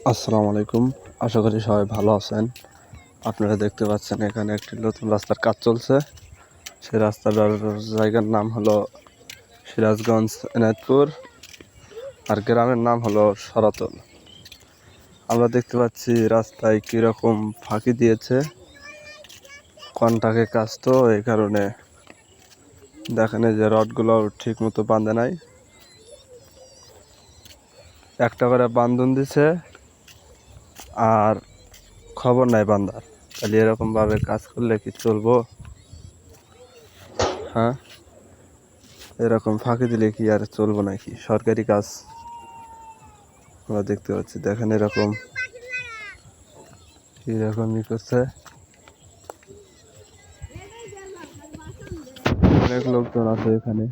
আসসালামু আলাইকুম। আশা করি সবাই ভালো আছেন। আপনারা দেখতে পাচ্ছেন এখানে একটি নতুন রাস্তার কাজ চলছে। সেই রাস্তাটার জায়গার নাম হলো সিরাজগঞ্জ এনায়েতপুর, আর গ্রামের নাম হলো সরাতল। আমরা দেখতে পাচ্ছি রাস্তায় কীরকম ফাঁকি দিয়েছে, কন্টাকে কাজ তো এই কারণে দেখেন যে রডগুলো ঠিক মতো বাঁধে নাই, একটা করে বান্ধন দিছে আর খবর নাই বান্দার। তাহলে এরকমভাবে কাজ করলে কি চলবো? হ্যাঁ, এরকম ফাঁকি দিলে কি আর চলবো নাকি? সরকারি কাজ আমরা দেখতে পাচ্ছি, দেখেন এরকম ই করছে। অনেক লোকজন আছে এখানে।